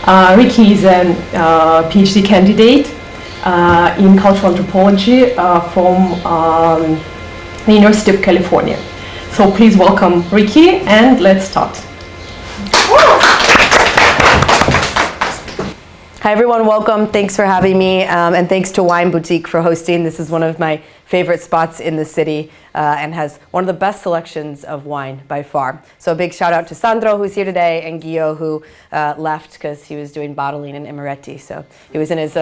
Rikki is a PhD candidate in cultural anthropology from the University of California. So please welcome Rikki, and let's start. Hi everyone, welcome. Thanks for having me, and thanks to Wine Boutique for hosting. This is one of my favorite spots in the city and has one of the best selections of wine by far. So a big shout out to Sandro, who's here today, and Gio, who left because he was doing bottling in Imeretti. So he was in his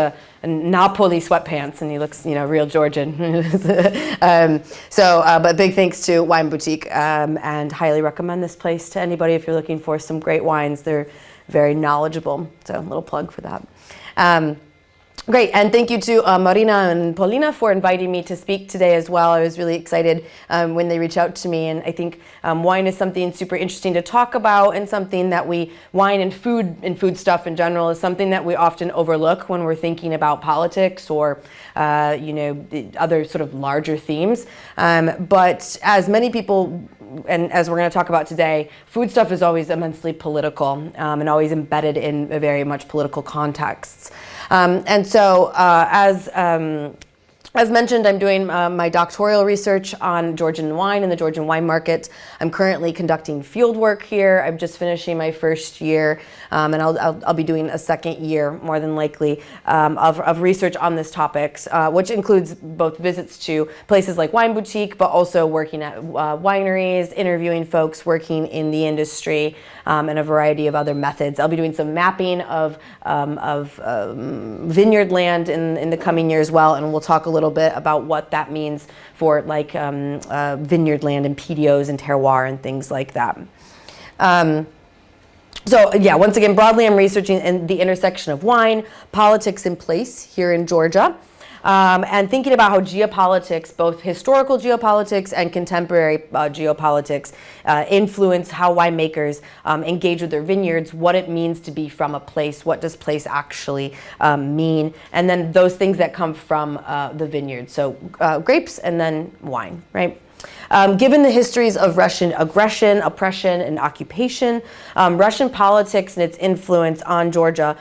Napoli sweatpants, and he looks, real Georgian. But big thanks to Wine Boutique, and highly recommend this place to anybody if you're looking for some great wines. They're very knowledgeable, so a little plug for that. Great, and thank you to Marina and Paulina for inviting me to speak today as well. I was really excited when they reached out to me, and I think wine is something super interesting to talk about, and something that wine and food stuff in general is something that we often overlook when we're thinking about politics or other sort of larger themes. But as many people, and as we're going to talk about today, food stuff is always immensely political and always embedded in a very much political contexts. As mentioned, I'm doing my doctoral research on Georgian wine and the Georgian wine market. I'm currently conducting field work here. I'm just finishing my first year, and I'll be doing a second year, more than likely, of research on this topics, which includes both visits to places like Wine Boutique, but also working at wineries, interviewing folks working in the industry, and a variety of other methods. I'll be doing some mapping of vineyard land in the coming year as well, and we'll talk a little bit about what that means for vineyard land and PDOs and terroir and things like that. Once again, broadly, I'm researching in the intersection of wine, politics, and place here in Georgia. And thinking about how geopolitics, both historical geopolitics and contemporary geopolitics, influence how winemakers engage with their vineyards, what it means to be from a place, what does place actually mean, and then those things that come from the vineyard. So grapes and then wine, right? Given the histories of Russian aggression, oppression, and occupation, Russian politics and its influence on Georgia,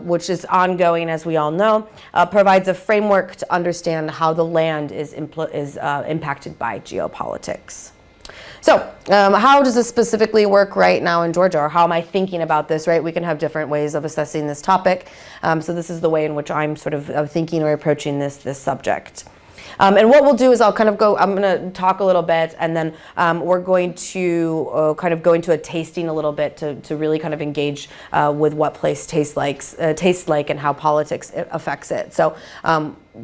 which is ongoing, as we all know, provides a framework to understand how the land is impacted by geopolitics. So how does this specifically work right now in Georgia, or how am I thinking about this, right? We can have different ways of assessing this topic. So this is the way in which I'm sort of thinking or approaching this subject. And what we'll do is I'm going to talk a little bit, and then we're going to kind of go into a tasting a little bit to really kind of engage with what place tastes like and how politics affects it. So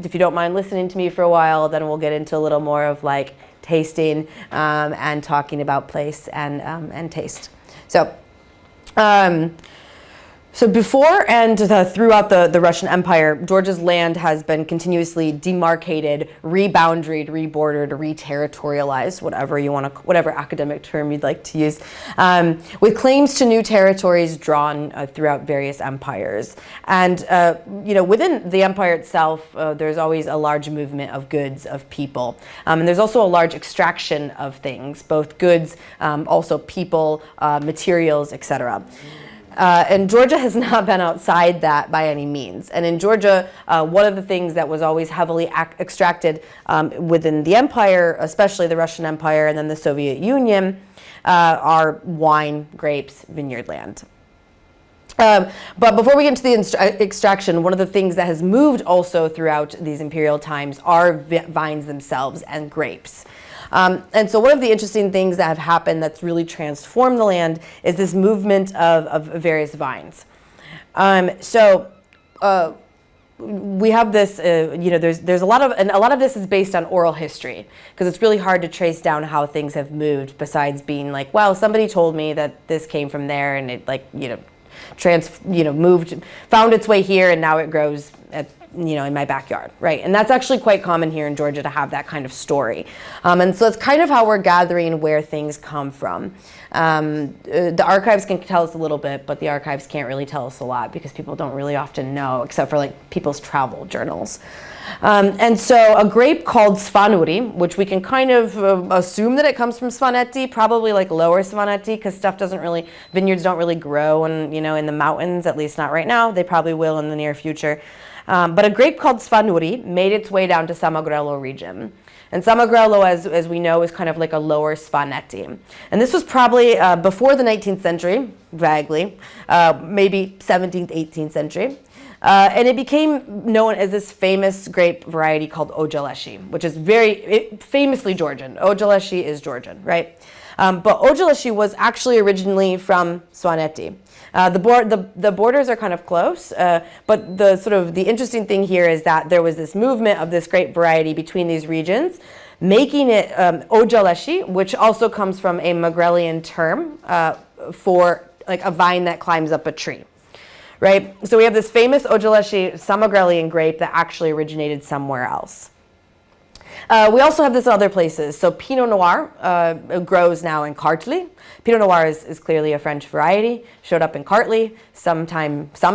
if you don't mind listening to me for a while, then we'll get into a little more of like tasting and talking about place and taste. So before and throughout the Russian Empire, Georgia's land has been continuously demarcated, reboundaried, rebordered, reterritorialized, whatever academic term you'd like to use, with claims to new territories drawn throughout various empires. And within the empire itself, there's always a large movement of goods, of people, and there's also a large extraction of things, both goods, also people, materials, etc. And Georgia has not been outside that by any means. And in Georgia, one of the things that was always heavily extracted within the empire, especially the Russian Empire and then the Soviet Union, are wine, grapes, vineyard land. But before we get into the extraction, one of the things that has moved also throughout these imperial times are vines themselves and grapes. And so one of the interesting things that have happened that's really transformed the land is this movement of various vines. We have this, there's a lot of this is based on oral history, because it's really hard to trace down how things have moved, besides being like, well, somebody told me that this came from there and it moved, found its way here, and now it grows at in my backyard, right? And that's actually quite common here in Georgia to have that kind of story. And so it's kind of how we're gathering where things come from. The archives can tell us a little bit, but the archives can't really tell us a lot because people don't really often know, except for like people's travel journals. And so a grape called Svanuri, which we can kind of assume that it comes from Svaneti, probably like lower Svaneti, because vineyards don't really grow in the mountains, at least not right now. They probably will in the near future. But a grape called Svanuri made its way down to Samogrelo region. And Samogrelo, as we know, is kind of like a lower Svaneti. And this was probably before the 19th century, vaguely, maybe 17th, 18th century. And it became known as this famous grape variety called Ogeleshi, which is famously Georgian. Ogeleshi is Georgian, right? But Ogeleshi was actually originally from Svaneti. The borders are kind of close, but the interesting thing here is that there was this movement of this grape variety between these regions, making it Ogeleshi, which also comes from a Megrelian term for like a vine that climbs up a tree. Right? So we have this famous Ogeleshi Samogrelian grape that actually originated somewhere else. We also have this in other places. So Pinot Noir grows now in Kartli. Pinot Noir is clearly a French variety. Showed up in Kartli some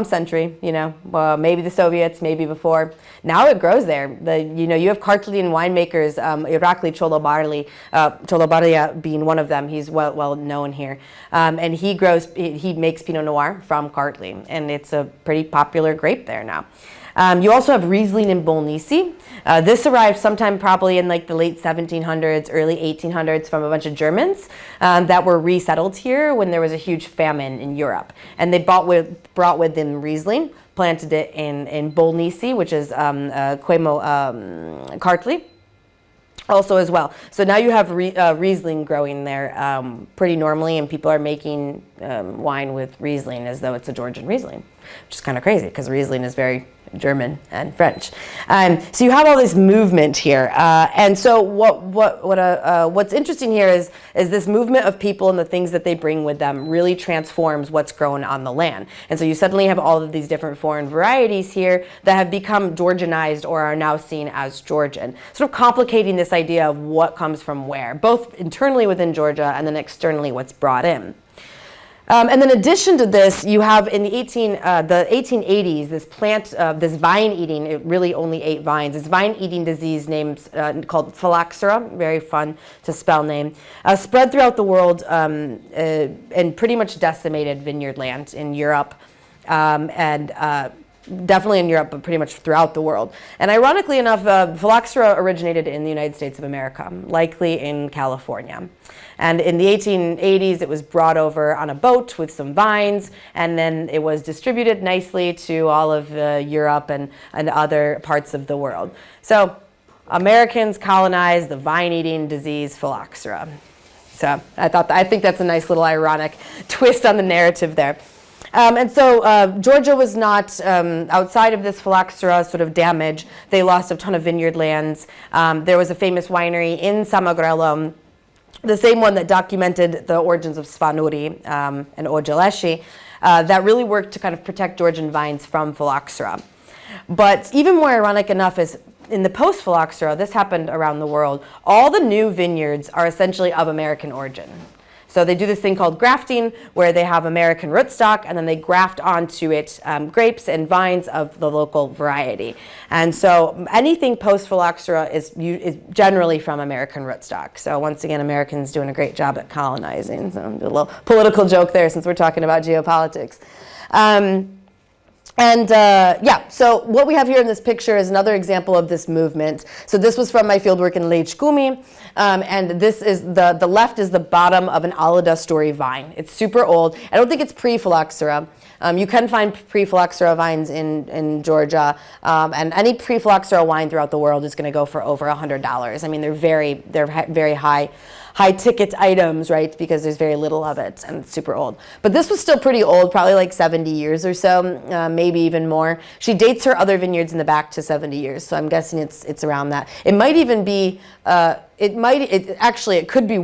century, maybe the Soviets, maybe before. Now it grows there. You have Kartlian winemakers, Irakli Cholobarlia being one of them. He's well known here. And he makes Pinot Noir from Kartli. And it's a pretty popular grape there now. You also have Riesling in Bolnisi. This arrived sometime probably in like the late 1700s, early 1800s from a bunch of Germans that were resettled here when there was a huge famine in Europe. And they brought with them Riesling, planted it in Bolnisi, which is Kartli. Also as well. So now you have Riesling growing there pretty normally, and people are making wine with Riesling as though it's a Georgian Riesling, which is kind of crazy because Riesling is very German and French. So you have all this movement here. And so what's interesting here is this movement of people and the things that they bring with them really transforms what's grown on the land. And so you suddenly have all of these different foreign varieties here that have become Georgianized or are now seen as Georgian, sort of complicating this idea of what comes from where, both internally within Georgia and then externally what's brought in. And then in addition to this, you have in the 1880s, this vine-eating, it really only ate vines, this vine-eating disease called phylloxera, very fun to spell name, spread throughout the world and pretty much decimated vineyard land in Europe definitely in Europe, but pretty much throughout the world. And ironically enough, phylloxera originated in the United States of America, likely in California. And in the 1880s, it was brought over on a boat with some vines, and then it was distributed nicely to all of Europe and other parts of the world. So Americans colonized the vine-eating disease phylloxera. So I think that's a nice little ironic twist on the narrative there. And so Georgia was not, outside of this phylloxera sort of damage, they lost a ton of vineyard lands. There was a famous winery in Samogrelo, the same one that documented the origins of Svanuri and Ogeleshi, that really worked to kind of protect Georgian vines from phylloxera. But even more ironic enough is in the post-phylloxera, this happened around the world, all the new vineyards are essentially of American origin. So they do this thing called grafting, where they have American rootstock, and then they graft onto it grapes and vines of the local variety. And so anything post-phylloxera is generally from American rootstock. So once again, Americans doing a great job at colonizing. So I'll do a little political joke there since we're talking about geopolitics. So what we have here in this picture is another example of this movement. So this was from my fieldwork in Lejkumi, and this is the left is the bottom of an Alida story vine. It's super old. I don't think it's pre-phylloxera. You can find pre-phylloxera vines in Georgia, and any pre-phylloxera wine throughout the world is going to go for over $100. I mean, they're very high ticket items, right? Because there's very little of it and it's super old. But this was still pretty old, probably like 70 years or so, maybe even more. She dates her other vineyards in the back to 70 years, so I'm guessing it's around that. It might even be, it could be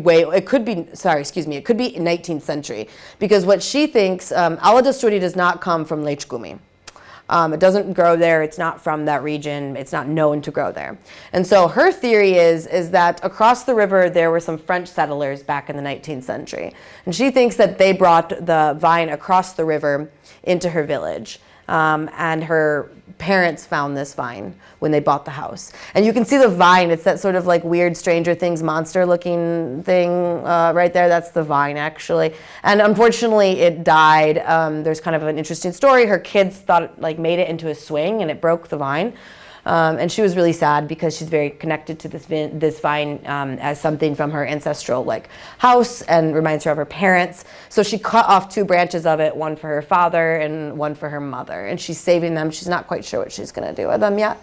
19th century, because what she thinks, Alida Story does not come from Lejkumi. It doesn't grow there. It's not from that region. It's not known to grow there. And so her theory is that across the river there were some French settlers back in the 19th century. And she thinks that they brought the vine across the river into her village. And her parents found this vine when they bought the house. And you can see the vine. It's that sort of like weird Stranger Things monster looking thing right there. That's the vine, actually. And unfortunately, it died. There's kind of an interesting story. Her kids thought it like made it into a swing and it broke the vine. And she was really sad because she's very connected to this vine as something from her ancestral like house and reminds her of her parents. So she cut off 2 branches of it, one for her father and one for her mother. And she's saving them. She's not quite sure what she's going to do with them yet.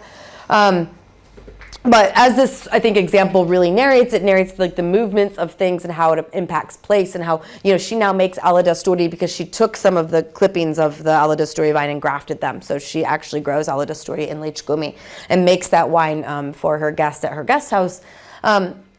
But as this, I think, example really narrates, it narrates like the movements of things and how it impacts place and how, you know, she now makes ala dasturi because she took some of the clippings of the ala dasturi vine and grafted them. So she actually grows ala dasturi in Lechkumi and makes that wine for her guests at her guest house.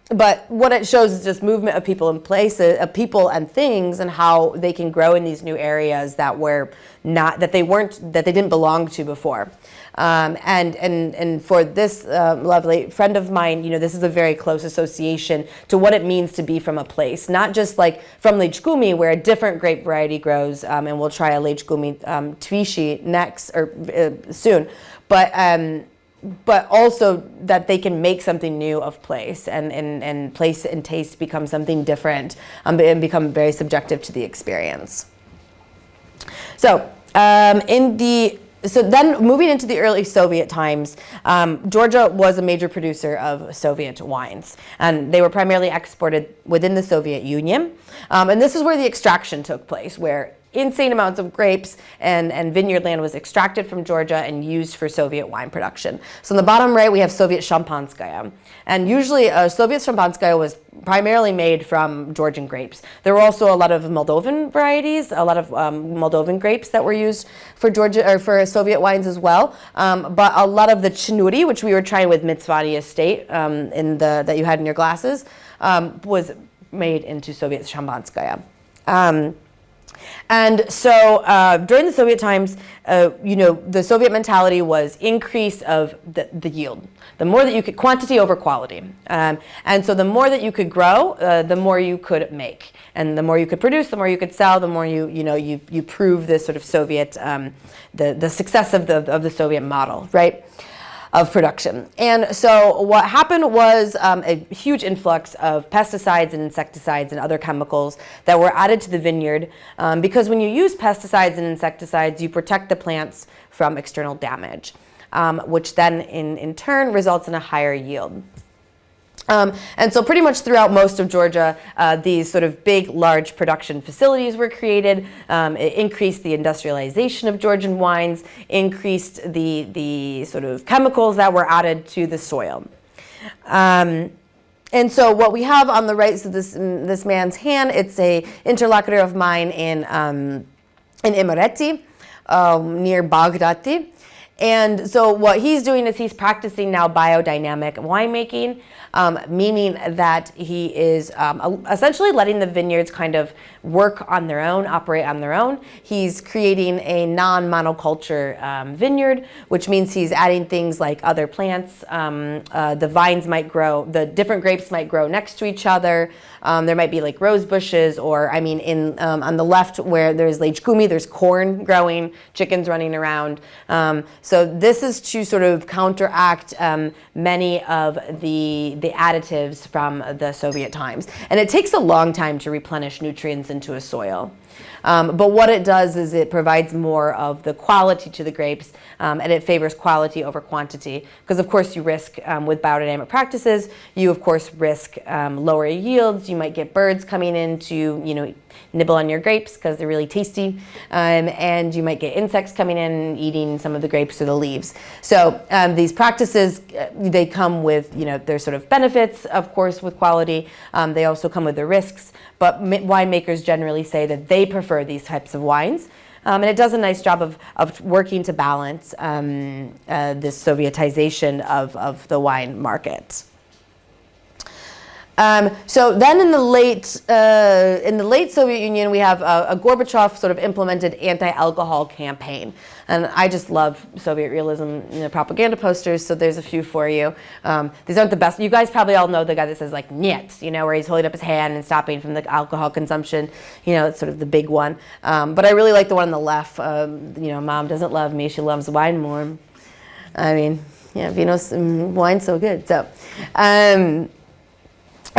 But what it shows is just movement of people and places, of people and things, and how they can grow in these new areas that were not, that they didn't belong to before. And for this lovely friend of mine, you know, this is a very close association to what it means to be from a place, not just like from Lechkumi, where a different grape variety grows, and we'll try a Lechkumi Twishi next or soon, but also that they can make something new of place, and place and taste become something different, and become very subjective to the experience. So So then moving into the early Soviet times, Georgia was a major producer of Soviet wines, and they were primarily exported within the Soviet Union. And this is where the extraction took place, where insane amounts of grapes and vineyard land was extracted from Georgia and used for Soviet wine production. So in the bottom right, we have Soviet Shampanskaya. And usually Soviet Shampanskaya was primarily made from Georgian grapes. There were also a lot of Moldovan varieties, a lot of Moldovan grapes that were used for Georgia or for Soviet wines as well. But a lot of the chinuri, which we were trying with Mitzvani Estate that you had in your glasses, was made into Soviet Shampanskaya. And so during the Soviet times, the Soviet mentality was increase of the yield. The more that you could, quantity over quality. And so the more that you could grow, the more you could make. And the more you could produce, the more you could sell, the more you prove this sort of Soviet, the success of the Soviet model, right? Of production. And so what happened was a huge influx of pesticides and insecticides and other chemicals that were added to the vineyard, because when you use pesticides and insecticides, you protect the plants from external damage, which then in turn results in a higher yield. And so pretty much throughout most of Georgia, these sort of big, large production facilities were created. It increased the industrialization of Georgian wines, increased the sort of chemicals that were added to the soil. And so what we have on the right, so this man's hand, it's a interlocutor of mine in Imereti, near Baghdati. And so what he's doing is he's practicing now biodynamic winemaking, meaning that he is essentially letting the vineyards kind of work on their own, operate on their own. He's creating a non-monoculture vineyard, which means he's adding things like other plants. The vines might grow, the different grapes might grow next to each other. There might be like rose bushes, or I mean, on the left where there's Lechkumi, there's corn growing, chickens running around. So this is to sort of counteract many of the additives from the Soviet times. And it takes a long time to replenish nutrients into a soil. But what it does is it provides more of the quality to the grapes, and it favors quality over quantity. Because of course you risk, with biodynamic practices, you of course risk lower yields. You might get birds coming in to, nibble on your grapes because they're really tasty. And you might get insects coming in and eating some of the grapes or the leaves. So these practices, they come with, their sort of benefits, of course, with quality. They also come with the risks. But winemakers generally say that they prefer these types of wines. And it does a nice job of working to balance this Sovietization of the wine market. So then in the late Soviet Union, we have a Gorbachev sort of implemented anti-alcohol campaign. And I just love Soviet realism propaganda posters, so there's a few for you. These aren't the best. You guys probably all know the guy that says like "niet," where he's holding up his hand and stopping from the alcohol consumption. It's sort of the big one. But I really like the one on the left. Mom doesn't love me; she loves wine more. I mean, vino's wine's so good. So.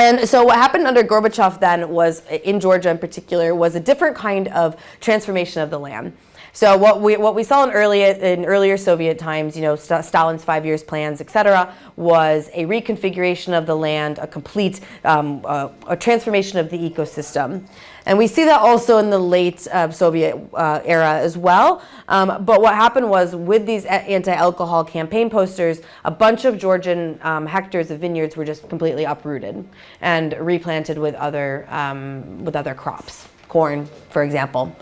And so what happened under Gorbachev then was, in Georgia in particular, was a different kind of transformation of the land. So what we saw in earlier Soviet times, Stalin's 5 years plans, etc., was a reconfiguration of the land, a complete a transformation of the ecosystem. And we see that also in the late Soviet era as well. But what happened was, with these anti-alcohol campaign posters, a bunch of Georgian hectares of vineyards were just completely uprooted and replanted with other crops, corn, for example.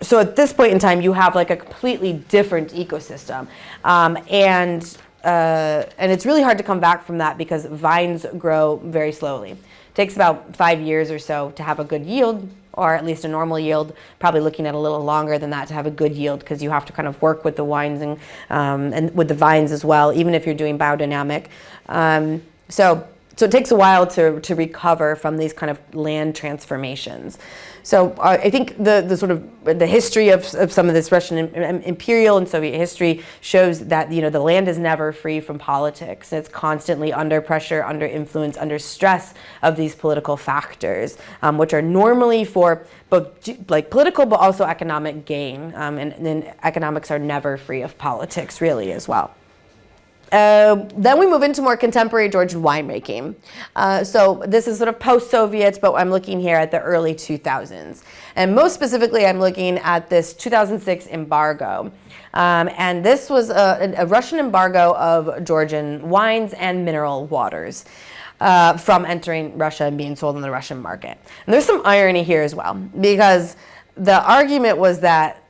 So at this point in time, you have like a completely different ecosystem, and it's really hard to come back from that because vines grow very slowly. It takes about 5 years or so to have a good yield, or at least a normal yield. Probably looking at a little longer than that to have a good yield, because you have to kind of work with the wines and with the vines as well, even if you're doing biodynamic. So it takes a while to recover from these kind of land transformations. So I think the sort of the history of some of this Russian imperial and Soviet history shows that the land is never free from politics. It's constantly under pressure, under influence, under stress of these political factors, which are normally for both like political but also economic gain. And economics are never free of politics, really, as well. Then we move into more contemporary Georgian winemaking. So this is sort of post-Soviet, but I'm looking here at the early 2000s. And most specifically, I'm looking at this 2006 embargo. And this was a Russian embargo of Georgian wines and mineral waters from entering Russia and being sold on the Russian market. And there's some irony here as well, because the argument was that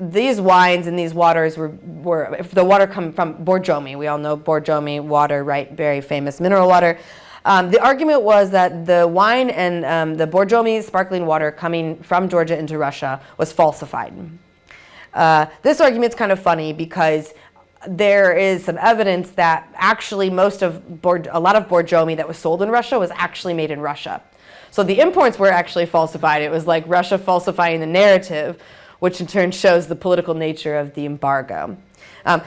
these wines and these waters were if the water come from Borjomi. We all know Borjomi water, right? Very famous mineral water. The argument was that the wine and the Borjomi sparkling water coming from Georgia into Russia was falsified. This argument's kind of funny because there is some evidence that actually a lot of Borjomi that was sold in Russia was actually made in Russia. So the imports were actually falsified. It was like Russia falsifying the narrative, which in turn shows the political nature of the embargo.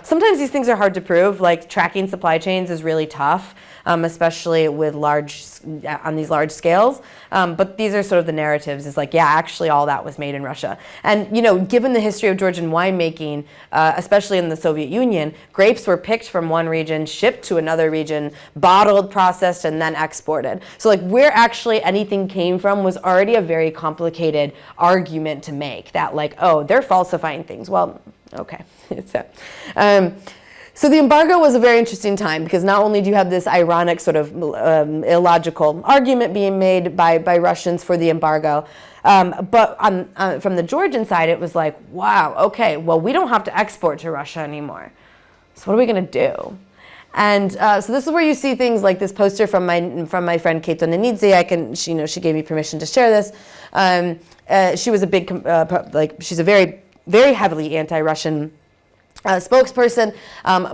Sometimes these things are hard to prove, like tracking supply chains is really tough, especially with on these large scales. But these are sort of the narratives. It's like, yeah, actually all that was made in Russia. And given the history of Georgian winemaking, especially in the Soviet Union, grapes were picked from one region, shipped to another region, bottled, processed, and then exported. So like where actually anything came from was already a very complicated argument to make, that like, oh, they're falsifying things. Well, okay. So the embargo was a very interesting time, because not only do you have this ironic sort of illogical argument being made by Russians for the embargo, but from the Georgian side, it was like, wow, okay, well, we don't have to export to Russia anymore. So what are we going to do? And so this is where you see things like this poster from my friend Keto Nenidze. She gave me permission to share this. She was a big, she's a very, very heavily anti-Russian spokesperson,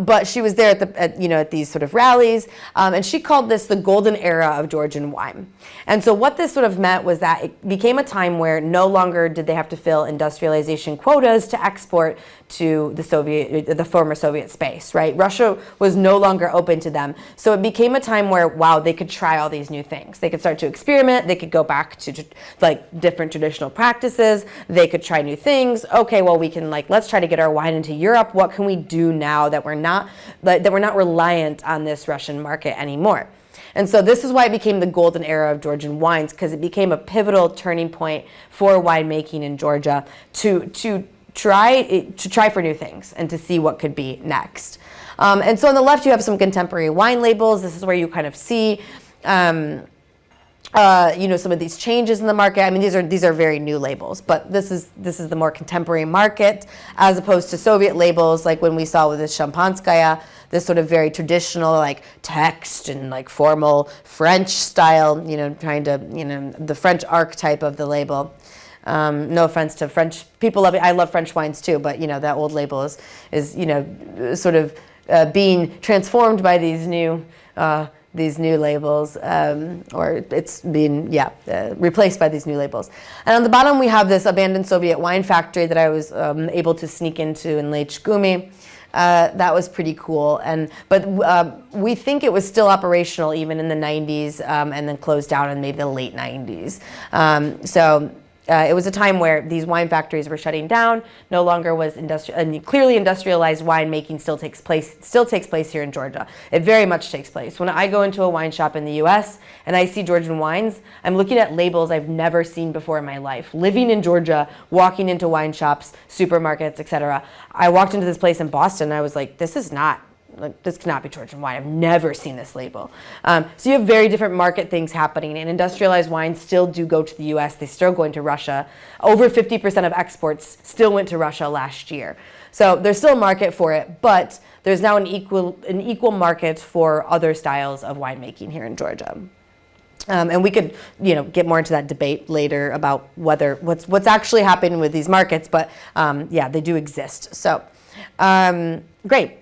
but she was there at these sort of rallies, and she called this the golden era of Georgian wine. And so what this sort of meant was that it became a time where no longer did they have to fill industrialization quotas to export to the former Soviet space, right? Russia was no longer open to them. So it became a time where, wow, they could try all these new things. They could start to experiment. They could go back to like different traditional practices. They could try new things. Okay, well, we can let's try to get our wine into Europe. What can we do now that we're not reliant on this Russian market anymore? And so this is why it became the golden era of Georgian wines, because it became a pivotal turning point for winemaking in Georgia to try for new things and to see what could be next. And so on the left, you have some contemporary wine labels. This is where you kind of see some of these changes in the market. I mean, these are very new labels, but this is the more contemporary market as opposed to Soviet labels, like when we saw with the Shampanskaya, this sort of very traditional like text and like formal French style, trying to, the French archetype of the label. No offense to French people. I love French wines too, but that old label is sort of being transformed by these new labels, or it's being replaced by these new labels. And on the bottom we have this abandoned Soviet wine factory that I was able to sneak into in Lake Shkumi. That was pretty cool, but we think it was still operational even in the 90s, and then closed down in maybe the late 90s. It was a time where these wine factories were shutting down. No longer was clearly industrialized winemaking still takes place here in Georgia. It very much takes place. When I go into a wine shop in the U.S. and I see Georgian wines, I'm looking at labels I've never seen before in my life. Living in Georgia, walking into wine shops, supermarkets, etc. I walked into this place in Boston and I was like, this cannot be Georgian wine. I've never seen this label. So you have very different market things happening, and industrialized wines still do go to the U.S. They still go into Russia. Over 50% of exports still went to Russia last year. So there's still a market for it, but there's now an equal market for other styles of winemaking here in Georgia. And we could, get more into that debate later about what's actually happening with these markets, but they do exist. So great.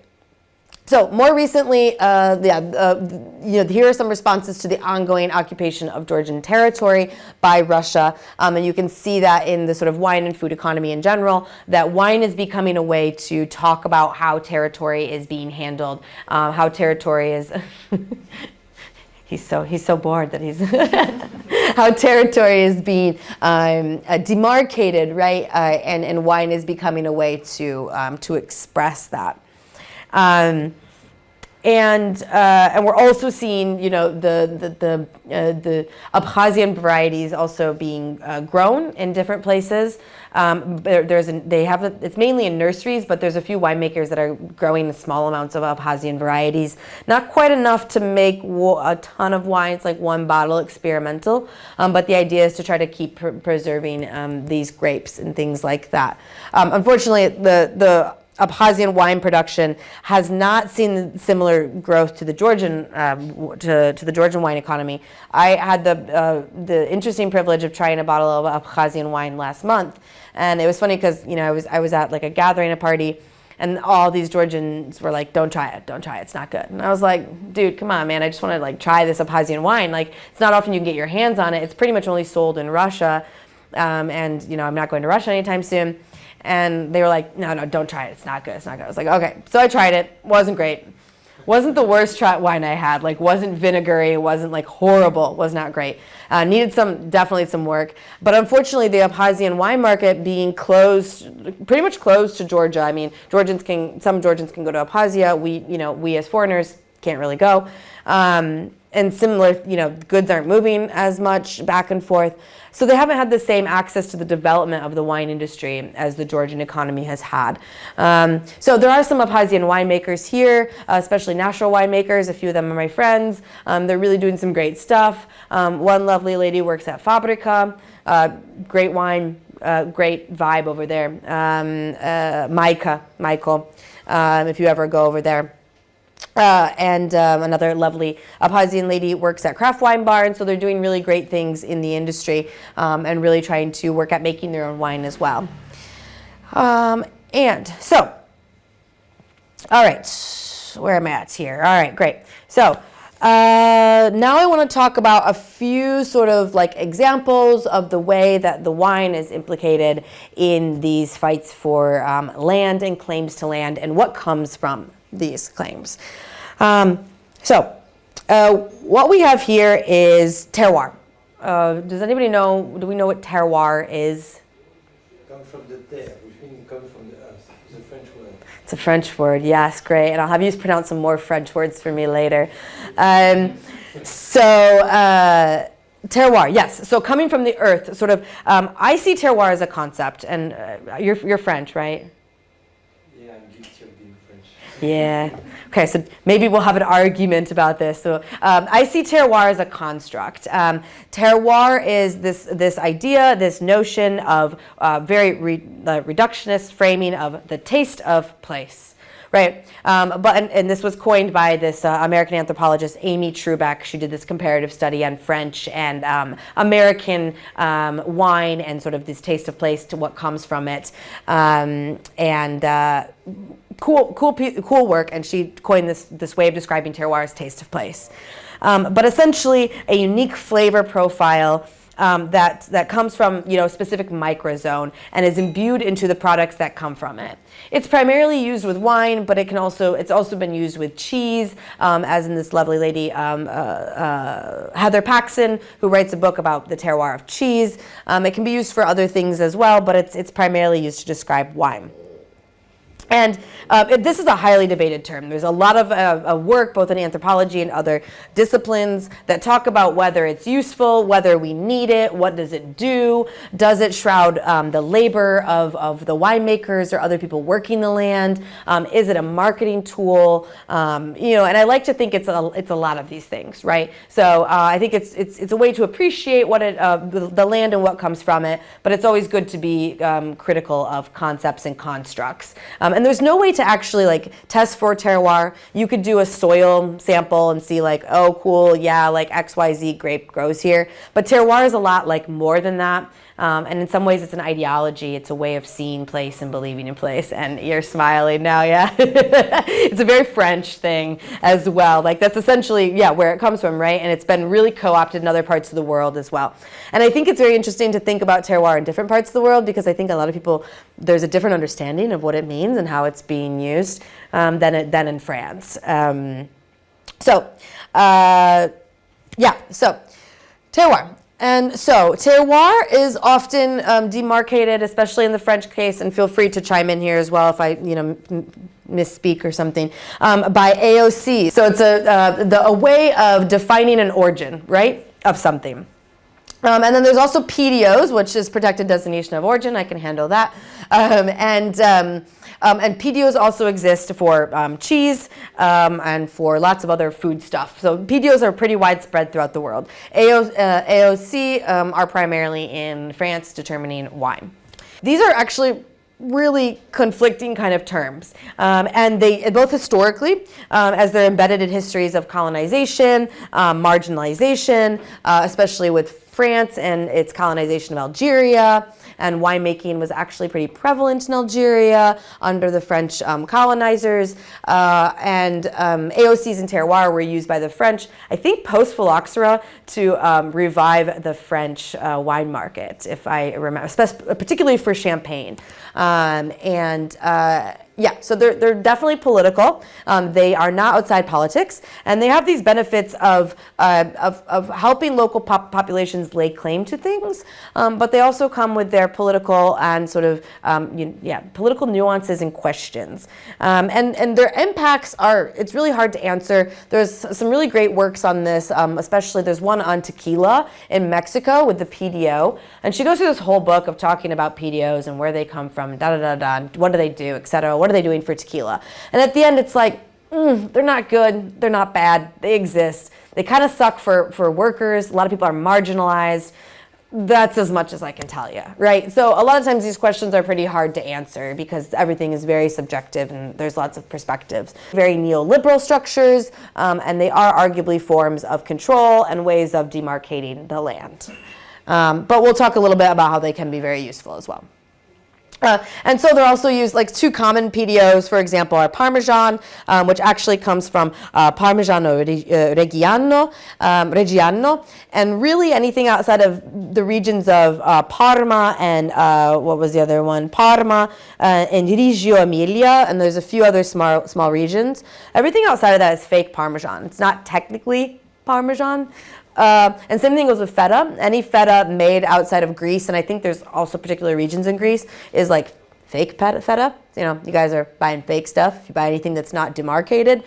So more recently, here are some responses to the ongoing occupation of Georgian territory by Russia. And you can see that in the sort of wine and food economy in general, that wine is becoming a way to talk about how territory is being handled, how territory is... He's so bored that he's how territory is being demarcated, right? And wine is becoming a way to express that. And we're also seeing, the Abkhazian varieties also being grown in different places. It's mainly in nurseries, but there's a few winemakers that are growing small amounts of Abkhazian varieties. Not quite enough to make a ton of wine. It's like one bottle experimental, but the idea is to try to keep preserving these grapes and things like that. Unfortunately, the Abkhazian wine production has not seen similar growth to the Georgian to the Georgian wine economy. I had the interesting privilege of trying a bottle of Abkhazian wine last month, and it was funny because I was at like a gathering, a party, and all these Georgians were like, "Don't try it, it's not good." And I was like, "Dude, come on, man! I just want to like try this Abkhazian wine. Like, it's not often you can get your hands on it. It's pretty much only sold in Russia, and I'm not going to Russia anytime soon." And they were like, no, don't try it. It's not good. I was like, okay. So I tried it. Wasn't great. Wasn't the worst wine I had. Like, wasn't vinegary. It wasn't like horrible. Was not great. Needed definitely some work. But unfortunately, the Abkhazian wine market being pretty much closed to Georgia. I mean, some Georgians can go to Abkhazia. We as foreigners can't really go. And similar, goods aren't moving as much back and forth. So they haven't had the same access to the development of the wine industry as the Georgian economy has had. So there are some Abkhazian winemakers here, especially natural winemakers. A few of them are my friends. They're really doing some great stuff. One lovely lady works at Fabrika. Great wine, great vibe over there. Michael, if you ever go over there. And another lovely Abkhazian lady works at Craft Wine Bar, and so they're doing really great things in the industry and really trying to work at making their own wine as well. And so, all right, where am I at here? All right, great. So now I want to talk about a few sort of like examples of the way that the wine is implicated in these fights for land and claims to land and what comes from these claims. What we have here is terroir. Does anybody know, do we know what terroir is? Comes from the terre, which means come from the earth. It's a French word. It's a French word, yes, great. And I'll have you pronounce some more French words for me later. Terroir, yes. So coming from the earth, sort of, I see terroir as a concept, and you're French, right? Yeah, I'm guilty of being French. Yeah. Okay, so maybe we'll have an argument about this. So I see terroir as a construct. Terroir is this idea, this notion of very reductionist framing of the taste of place. Right, and this was coined by this American anthropologist Amy Trubeck. She did this comparative study on French and American wine and sort of this taste of place to what comes from it, cool work. And she coined this way of describing terroir as taste of place, but essentially a unique flavor profile. That comes from a specific microzone and is imbued into the products that come from it. It's primarily used with wine, but it's also been used with cheese, as in this lovely lady Heather Paxson, who writes a book about the terroir of cheese. It can be used for other things as well, but it's primarily used to describe wine. And this is a highly debated term. There's a lot of work, both in anthropology and other disciplines, that talk about whether it's useful, whether we need it, what does it do, does it shroud the labor of the winemakers or other people working the land, is it a marketing tool, and I like to think it's a lot of these things, right? So I think it's a way to appreciate what the land and what comes from it, but it's always good to be critical of concepts and constructs. And there's no way to actually test for terroir. You could do a soil sample and see oh, cool, yeah, XYZ grape grows here. But terroir is a lot more than that. And in some ways it's an ideology. It's a way of seeing place and believing in place. And you're smiling now, yeah? It's a very French thing as well. That's essentially, where it comes from, right? And it's been really co-opted in other parts of the world as well. And I think it's very interesting to think about terroir in different parts of the world, because I think a lot of people, there's a different understanding of what it means and how it's being used than in France. So terroir. And so terroir is often demarcated, especially in the French case, and feel free to chime in here as well if I misspeak or something, by AOC. So it's a way of defining an origin, right, of something. And then there's also PDOs, which is protected designation of origin. I can handle that. And PDOs also exist for cheese and for lots of other food stuff. So PDOs are pretty widespread throughout the world. AOC are primarily in France, determining wine. These are actually really conflicting kind of terms. And they both historically, as they're embedded in histories of colonization, marginalization, especially with France and its colonization of Algeria. And winemaking was actually pretty prevalent in Algeria under the French colonizers. And AOCs and terroir were used by the French, I think post-phylloxera, to revive the French wine market, if I remember, particularly for champagne. So they're definitely political. They are not outside politics, and they have these benefits of helping local populations lay claim to things. But they also come with their political and sort of political nuances and questions. And their impacts it's really hard to answer. There's some really great works on this. Especially there's one on tequila in Mexico with the PDO, and she goes through this whole book of talking about PDOs and where they come from, what do they do, etc. What are they doing for tequila? And at the end, it's they're not good, they're not bad, they exist. They kind of suck for workers. A lot of people are marginalized. That's as much as I can tell you, right? So a lot of times these questions are pretty hard to answer because everything is very subjective and there's lots of perspectives. Very neoliberal structures, and they are arguably forms of control and ways of demarcating the land. But we'll talk a little bit about how they can be very useful as well. And so they're also used, two common PDOs, for example, are Parmesan, which actually comes from Parmigiano Reggiano, and really anything outside of the regions of Parma and what was the other one? Parma and Reggio Emilia, and there's a few other small regions. Everything outside of that is fake Parmesan. It's not technically Parmesan. And same thing goes with feta. Any feta made outside of Greece, and I think there's also particular regions in Greece, is fake feta. You guys are buying fake stuff. If you buy anything that's not demarcated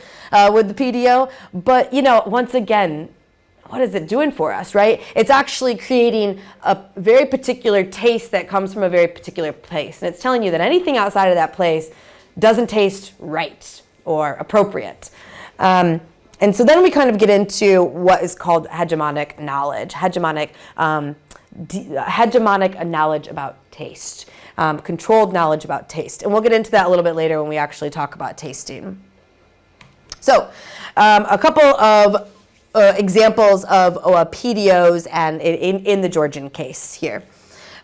with the PDO. But, once again, what is it doing for us, right? It's actually creating a very particular taste that comes from a very particular place. And it's telling you that anything outside of that place doesn't taste right, or appropriate. And so then we kind of get into what is called hegemonic knowledge, hegemonic knowledge about taste, controlled knowledge about taste. And we'll get into that a little bit later when we actually talk about tasting. So a couple of examples of PDOs and in the Georgian case here.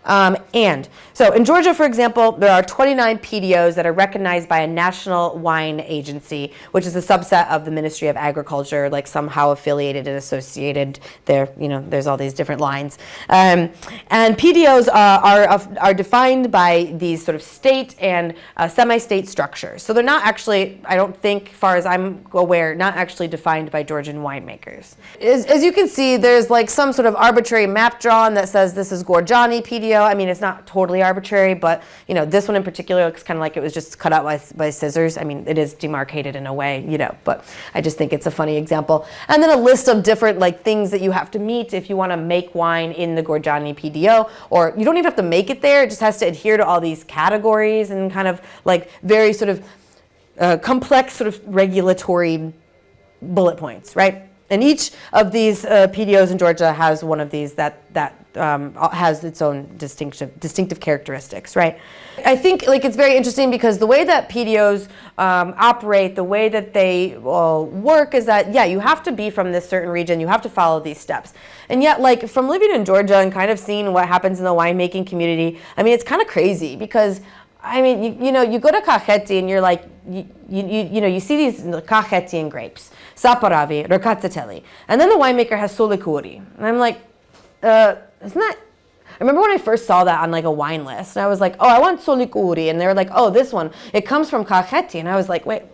And so in Georgia, for example, there are 29 PDOs that are recognized by a national wine agency, which is a subset of the Ministry of Agriculture, like somehow affiliated and associated there. You know, there's all these different lines. And PDOs are defined by these sort of state and semi-state structures. So they're not actually, I don't think, far as I'm aware, not actually defined by Georgian winemakers. As you can see, there's like some sort of arbitrary map drawn that says this is Georgiani PDO. I mean, it's not totally arbitrary, but you know, this one in particular looks kind of like it was just cut out by scissors. I mean, it is demarcated in a way, you know, but I just think it's a funny example. And then a list of different like things that you have to meet if you want to make wine in the Georgiani PDO, or you don't even have to make it there. It just has to adhere to all these categories and kind of like very sort of complex sort of regulatory bullet points, right? And each of these PDOs in Georgia has one of these that has its own distinctive characteristics, right? I think like it's very interesting because the way that PDOs operate, the way that they work is that, yeah, you have to be from this certain region, you have to follow these steps. And yet, like from living in Georgia and kind of seeing what happens in the winemaking community, I mean, it's kind of crazy because I mean, you know, you go to Kakheti and you're like, you know, you see these Kakhetian grapes, Saparavi, Rakatsateli, and then the winemaker has Solikuri. And I'm like, isn't that, I remember when I first saw that on like a wine list, and I was like, oh, I want Solikuri, and they were like, oh, this one, it comes from Kakheti, and I was like, wait,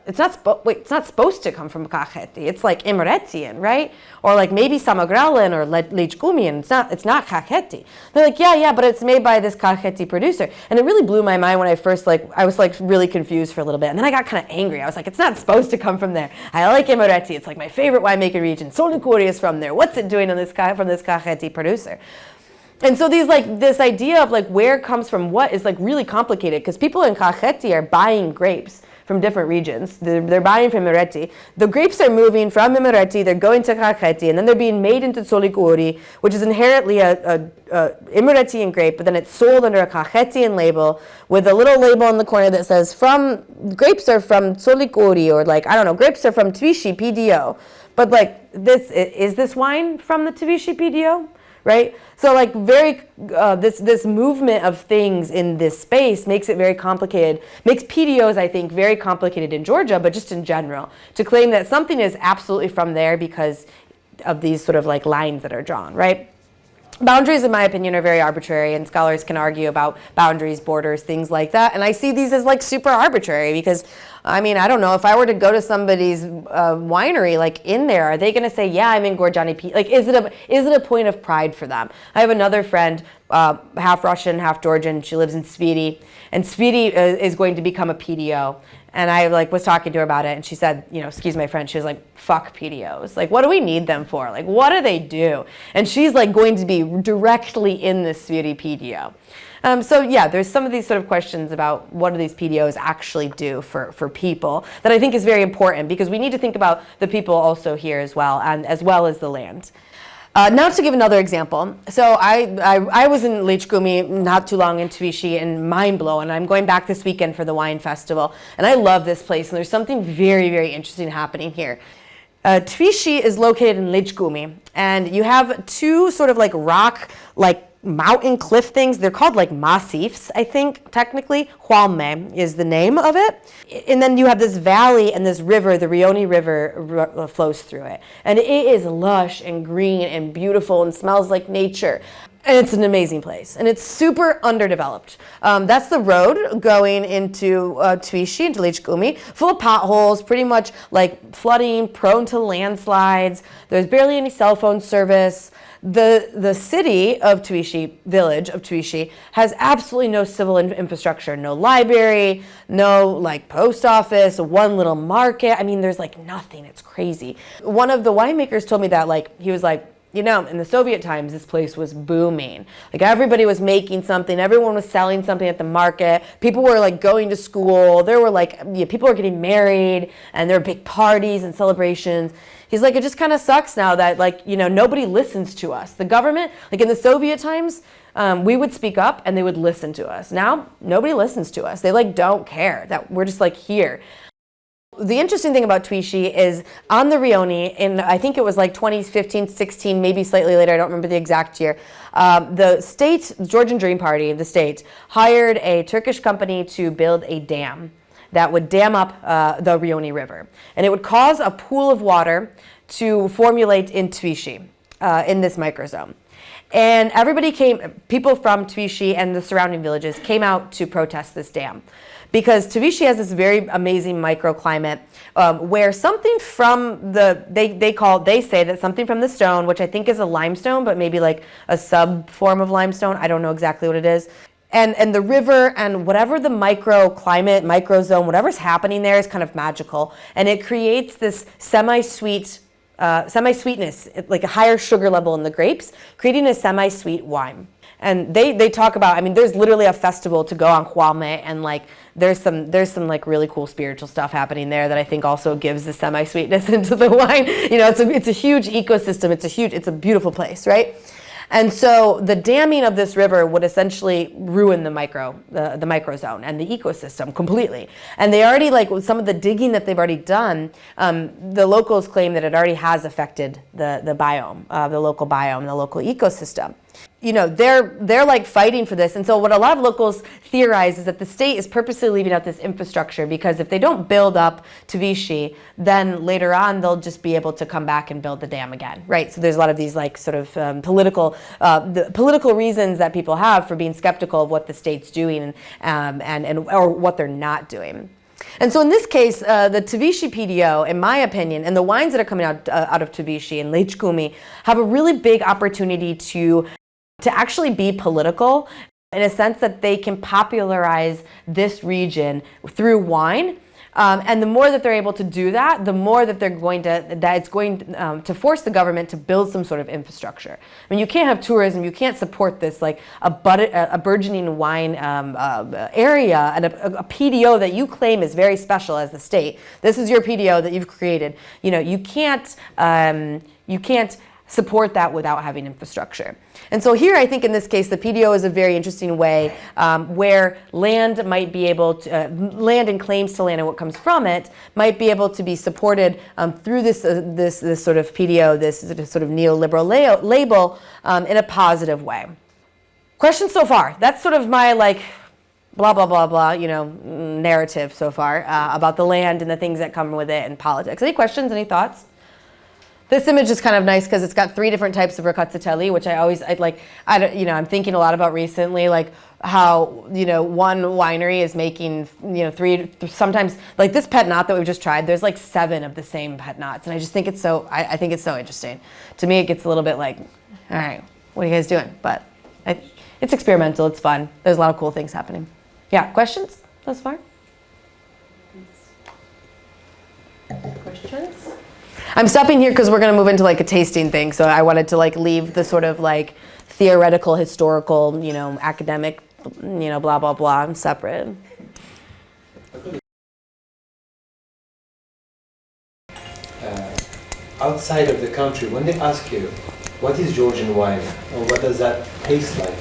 it's not supposed to come from Kakheti. It's like Imeretian, right? Or like maybe Samagralin or Lechkumian. It's not Kakheti. They're like, yeah, but it's made by this Kakheti producer. And it really blew my mind when I first I was like really confused for a little bit. And then I got kind of angry. I was like, it's not supposed to come from there. I like Imereti. It's like my favorite winemaking region. Solikuri is from there. What's it doing from this Kakheti producer? And so this idea of like where it comes from what is like really complicated because people in Kakheti are buying grapes from different regions. They're buying from Imereti. The grapes are moving from Imereti, they're going to Kakheti, and then they're being made into Solikuri, which is inherently a Imeretian grape, but then it's sold under a Kakhetian label with a little label in the corner that says grapes are from Solikuri, or like, I don't know, grapes are from Tbishi PDO. But like, is this wine from the Tbishi PDO? Right? So like this movement of things in this space makes it very complicated, makes PDOs, I think, very complicated in Georgia, but just in general, to claim that something is absolutely from there because of these sort of like lines that are drawn, right? Boundaries, in my opinion, are very arbitrary, and scholars can argue about boundaries, borders, things like that. And I see these as like super arbitrary because, I mean, I don't know, if I were to go to somebody's winery, like in there, are they going to say, yeah, I'm in Georgiani P? Like, is it a point of pride for them? I have another friend, half Russian, half Georgian. She lives in Sveti, and Sveti is going to become a PDO. And I like was talking to her about it, and she said, you know, excuse my French, she was like, fuck PDOs. Like, what do we need them for? Like, what do they do? And she's like going to be directly in this Sveti PDO. So yeah, there's some of these sort of questions about what do these PDOs actually do for people that I think is very important because we need to think about the people also here as well, and as well as the land. Now to give another example. So I was in Lechkumi not too long in Tbishi and mind blown. I'm going back this weekend for the wine festival. And I love this place. And there's something very, very interesting happening here. Tbishi is located in Lechkumi. And you have two sort of like rock, like mountain cliff things. They're called like massifs, I think, technically. Hualme is the name of it. And then you have this valley and this river, the Rioni River flows through it. And it is lush and green and beautiful and smells like nature. And it's an amazing place. And it's super underdeveloped. That's the road going into Tbishi, into Lechkumi, full of potholes, pretty much like flooding, prone to landslides. There's barely any cell phone service. The city of Tbishi, village of Tbishi, has absolutely no civil infrastructure, no library, no like post office, one little market. I mean, there's like nothing. It's crazy. One of the winemakers told me that like, he was like, you know, in the Soviet times, this place was booming. Like everybody was making something, everyone was selling something at the market. People were like going to school. There were like, people were getting married, and there were big parties and celebrations. He's like, it just kind of sucks now that, like, you know, nobody listens to us. The government, like in the Soviet times, we would speak up and they would listen to us. Now, nobody listens to us. They like don't care that we're just like here. The interesting thing about Tbilisi is on the Rioni in, I think it was like 2015, 16, maybe slightly later, I don't remember the exact year, the state, the Georgian Dream Party, the state, hired a Turkish company to build a dam that would dam up the Rioni River. And it would cause a pool of water to formulate in Tbilisi, in this microzone. And everybody people from Tbilisi and the surrounding villages came out to protest this dam. Because Tbilisi has this very amazing microclimate where something from they say that something from the stone, which I think is a limestone, but maybe like a sub form of limestone, I don't know exactly what it is, and the river and whatever the microclimate, microzone, whatever's happening there is kind of magical. And it creates this semi-sweetness, like a higher sugar level in the grapes, creating a semi-sweet wine. And they talk about, I mean, there's literally a festival to go on Hualme, and like there's some like really cool spiritual stuff happening there that I think also gives the semi-sweetness into the wine. You know, it's a huge ecosystem. It's a beautiful place, right? And so the damming of this river would essentially ruin the microzone and the ecosystem completely. And they already, like with some of the digging that they've already done, the locals claim that it already has affected the biome, the local biome, the local ecosystem. You know, they're like fighting for this. And so what a lot of locals theorize is that the state is purposely leaving out this infrastructure because if they don't build up Tbilisi, then later on they'll just be able to come back and build the dam again, right? So there's a lot of these like sort of political reasons that people have for being skeptical of what the state's doing and or what they're not doing. And so in this case, the Tbilisi PDO, in my opinion, and the wines that are coming out of Tbilisi and Lechkumi have a really big opportunity to actually be political in a sense that they can popularize this region through wine. And the more that they're able to do that, the more that it's going to force the government to build some sort of infrastructure. I mean, you can't have tourism, you can't support this like a burgeoning wine area and a PDO that you claim is very special as the state. This is your PDO that you've created. You know, you can't support that without having infrastructure. And so here, I think in this case, the PDO is a very interesting way where land might be able to, land and claims to land and what comes from it might be able to be supported through this sort of PDO, this sort of neoliberal label in a positive way. Questions so far? That's sort of my like blah, blah, blah, blah, you know, narrative so far about the land and the things that come with it and politics. Any questions, any thoughts? This image is kind of nice because it's got 3 different types of ricottatelli, which I'm thinking a lot about recently, like how, you know, one winery is making, you know, 3, sometimes, like this pet nat that we've just tried, there's like 7 of the same pet nats. And I just think it's so, I think it's so interesting. To me, it gets a little bit like, all right, what are you guys doing? But it's experimental, it's fun. There's a lot of cool things happening. Yeah, questions thus far? Questions? I'm stopping here because we're going to move into like a tasting thing. So I wanted to like leave the sort of like theoretical, historical, you know, academic, you know, blah, blah, blah. I'm separate. Outside of the country, when they ask you, what is Georgian wine? Or what does that taste like?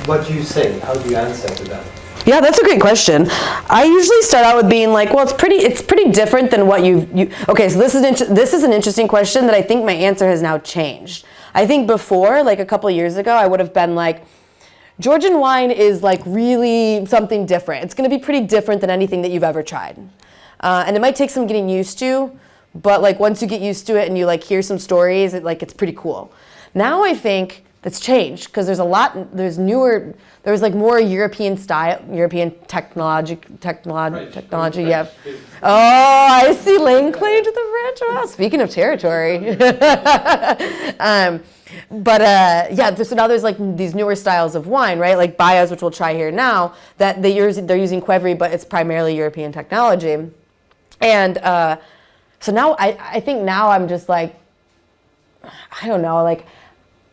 What do you say? How do you answer to that? Yeah, that's a great question. I usually start out with being like, well, it's pretty different than what you. Okay, so this is an interesting question that I think my answer has now changed. I think before, like a couple of years ago, I would have been like, Georgian wine is like really something different. It's going to be pretty different than anything that you've ever tried, and it might take some getting used to. But like once you get used to it and you like hear some stories, it's pretty cool. Now I think that's changed because there's like more European style, European technology. Yeah. Oh, I see laying claim to the French. Wow, speaking of territory. So now there's like these newer styles of wine, right? Like Bayas, which we'll try here now, that they're using Qvevri, but it's primarily European technology. And so now I think now I'm just like, I don't know, like,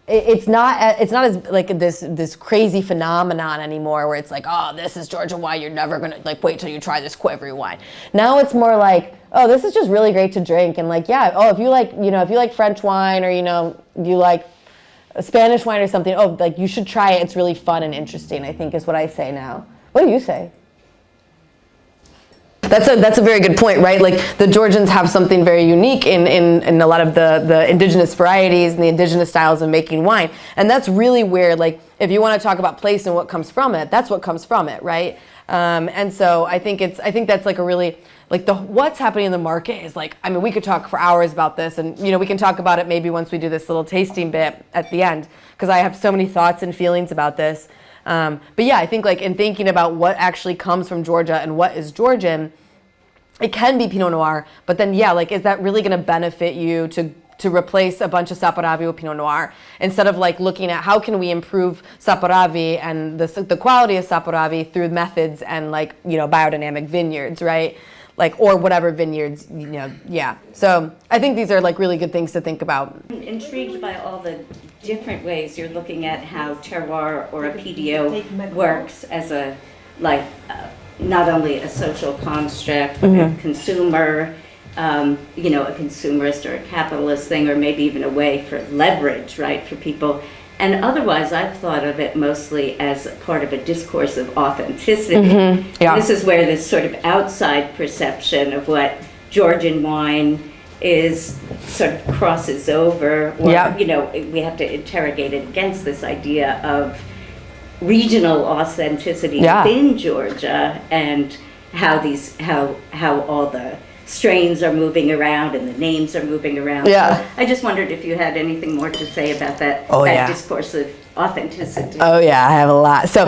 it's not as like this crazy phenomenon anymore where it's like, oh, this is Georgian wine, you're never gonna like wait till you try this Quivery wine. Now it's more like, oh, this is just really great to drink, and like, yeah, oh, if you like French wine, or you like Spanish wine or something, oh, like you should try it. It's really fun and interesting, I think is what I say now. What do you say? That's a very good point, right? Like the Georgians have something very unique in a lot of the indigenous varieties and the indigenous styles of making wine. And that's really where, like, if you want to talk about place and what comes from it, that's what comes from it, right? And so I think that's like a really, like what's happening in the market is like, I mean, we could talk for hours about this, and we can talk about it maybe once we do this little tasting bit at the end, because I have so many thoughts and feelings about this. But yeah, I think like in thinking about what actually comes from Georgia and what is Georgian, it can be Pinot Noir, but then yeah, like, is that really going to benefit you to replace a bunch of Saperavi with Pinot Noir, instead of like looking at how can we improve Saperavi and the quality of Saperavi through methods and like, biodynamic vineyards, right? Like, or whatever vineyards, yeah. So I think these are like really good things to think about. I'm intrigued by all the different ways you're looking at how terroir or a PDO works as a, like, not only a social construct, but a consumer, a consumerist or a capitalist thing, or maybe even a way for leverage, right, for people. And otherwise, I've thought of it mostly as part of a discourse of authenticity. Yeah. This is where this sort of outside perception of what Georgian wine is sort of crosses over, or, we have to interrogate it against this idea of regional authenticity within Georgia, and how all the strains are moving around and the names are moving around. Yeah. So I just wondered if you had anything more to say about that, discourse of authenticity. Oh yeah, I have a lot. So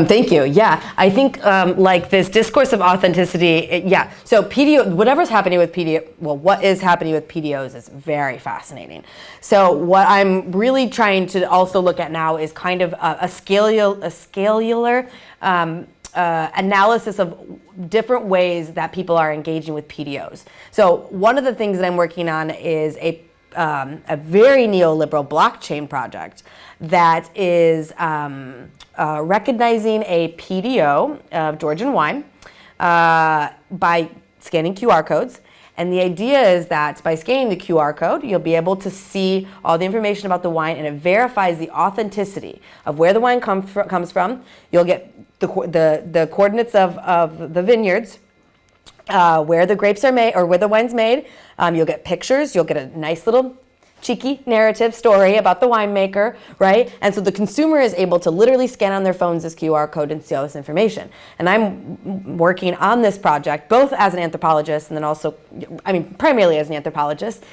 thank you. Yeah, I think like this discourse of authenticity. So PDO, whatever's happening with PDO, what is happening with PDOs is very fascinating. So what I'm really trying to also look at now is kind of a scalular analysis of different ways that people are engaging with PDOs. So one of the things that I'm working on is a very neoliberal blockchain project that is recognizing a PDO of Georgian wine by scanning QR codes. And the idea is that by scanning the QR code, you'll be able to see all the information about the wine, and it verifies the authenticity of where the wine comes from. You'll get the coordinates of the vineyards, where the grapes are made, or where the wine's made. You'll get pictures. You'll get a nice little cheeky narrative story about the winemaker, right? And so the consumer is able to literally scan on their phones this QR code and see all this information. And I'm working on this project both as an anthropologist and then also, primarily as an anthropologist.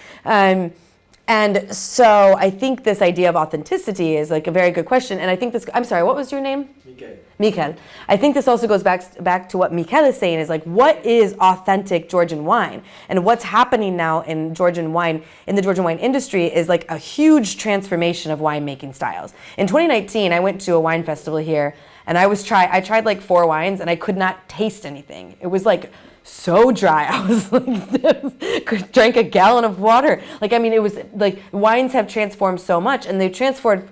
And so I think this idea of authenticity is like a very good question. And I think this, I'm sorry, what was your name? Mikel. I think this also goes back to what Mikel is saying, is like, what is authentic Georgian wine? And what's happening now in Georgian wine, in the Georgian wine industry, is like a huge transformation of winemaking styles. In 2019, I went to a wine festival here, and I tried like 4 wines, and I could not taste anything. It was like so dry. I was like, drank a gallon of water. Like, it was like wines have transformed so much, and they've transformed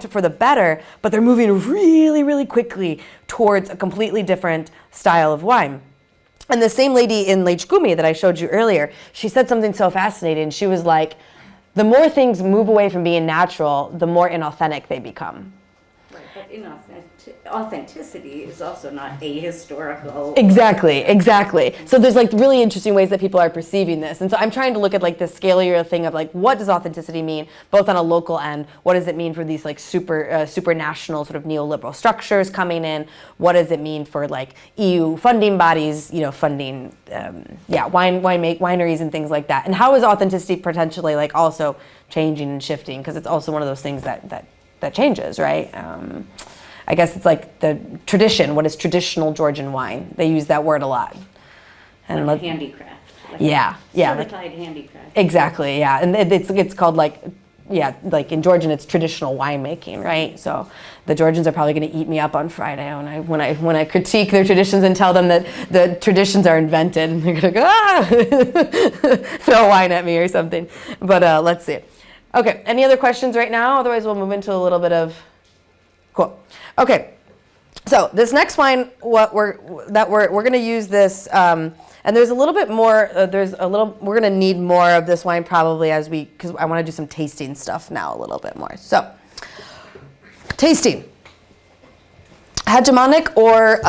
for the better, but they're moving really, really quickly towards a completely different style of wine. And the same lady in Lake Gumi that I showed you earlier, she said something so fascinating. She was like, the more things move away from being natural, the more inauthentic they become. Right, but authenticity is also not ahistorical. Exactly. So there's like really interesting ways that people are perceiving this. And so I'm trying to look at like the scalar thing of like, what does authenticity mean, both on a local end? What does it mean for these like super national sort of neoliberal structures coming in? What does it mean for like EU funding bodies, funding, wineries and things like that? And how is authenticity potentially like also changing and shifting? Because it's also one of those things that changes, right? I guess it's like the tradition. What is traditional Georgian wine? They use that word a lot. And like handicraft. Certified handicraft. Exactly. Yeah, and it's called like in Georgian it's traditional winemaking, right? So the Georgians are probably going to eat me up on Friday when I critique their traditions and tell them that the traditions are invented, and they're going to go throw wine at me or something. But let's see. Okay, any other questions right now? Otherwise we'll move into a little bit of, cool. Okay, so this next wine, we're gonna use this, and there's a little bit more, we're gonna need more of this wine probably because I wanna do some tasting stuff now a little bit more. So, tasting. Hegemonic or